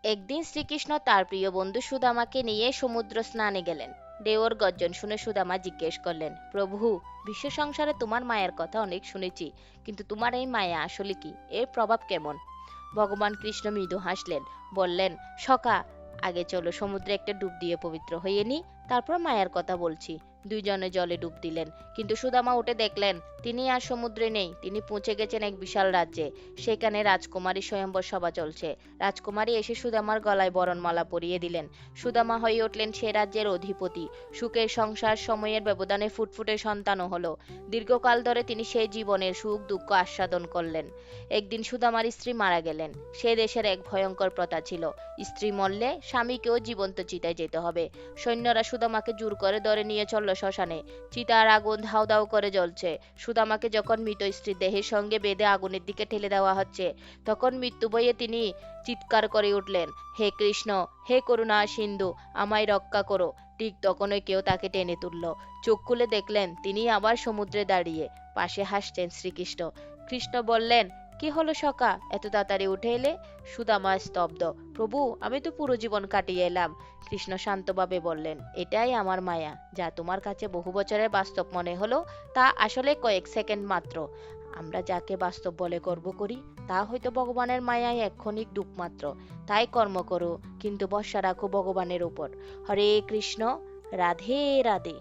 একদিন শ্রীকৃষ্ণ তার প্রিয় বন্ধু সুদামাকে নিয়ে সমুদ্র স্নানে গেলেন। ঢেউর গর্জন শুনে সুদামা জিজ্ঞেস করলেন, প্রভু, বিশ্ব সংসারে তোমার মায়ের কথা অনেক শুনেছি, কিন্তু তোমার এই মায়া আসলে কি, এর প্রভাব কেমন? ভগবান কৃষ্ণ মৃদু হাসলেন, বললেন, সখা, আগে চলো সমুদ্রে একটা ডুব দিয়ে পবিত্র হয়ে নি, তারপর মায়ের কথা বলছি। দুইজনে জলে ডুব দিলেন, কিন্তু সুদামা উঠে দেখলেন তিনি আর সমুদ্রে নেই, তিনি পৌঁছে গেছেন এক বিশাল রাজ্যে। সেখানে রাজকুমারী স্বয়ম্বর সভা চলছে। রাজকুমারী এসে সুদামার গলায় বরণমালা পরিয়ে দিলেন। সুদামা হয়ে উঠলেন সে রাজ্যের অধিপতি। সুখের সংসার, সময়ের ব্যবধানে ফুটফুটে সন্তানও হলো। দীর্ঘকাল ধরে তিনি সেই জীবনের সুখ দুঃখ আস্বাদন করলেন। একদিন সুদামার স্ত্রী মারা গেলেন। সে দেশের এক ভয়ঙ্কর প্রথা ছিল, স্ত্রী মরলে স্বামীকেও জীবন্ত চিতায় যেতে হবে। সৈন্যরা সুদামাকে জোর করে ধরে নিয়ে চলল শ্মশানে। চিতার আগুন ধাউ ধাউ করে জ্বলছে। সুদামাকে যখন মৃত স্ত্রীর দেহের সঙ্গে বেঁধে আগুনের দিকে ঠেলে দেওয়া হচ্ছে, তখন মৃত্যু ভয়ে তিনি চিৎকার করে উঠলেন, হে কৃষ্ণ, হে করুণা সিন্ধু, আমায় রক্ষা করো। ঠিক তখনই কেউ তাকে টেনে তুলল। চোখ খুলে দেখলেন তিনি আবার সমুদ্রে দাঁড়িয়ে। পাশে হাসছেন শ্রীকৃষ্ণ। কৃষ্ণ বললেন, কি হলো সখা, এত তাড়াতাড়ি উঠে এলে? সুদামা স্তব্ধ। প্রভু, আমি তো পুরো জীবন কাটিয়ে এলাম। কৃষ্ণ শান্তভাবে বললেন, এটাই আমার মায়া। যা তোমার কাছে বহু বছরের বাস্তব মনে হলো, তা আসলে কয়েক সেকেন্ড মাত্র। আমরা যাকে বাস্তব বলে গর্ব করি, তা হয়তো ভগবানের মায়ায় এক ক্ষণিক ডুব মাত্র। তাই কর্ম করো, কিন্তু ভরসা রাখো ভগবানের উপর। হরে কৃষ্ণ, রাধে রাধে।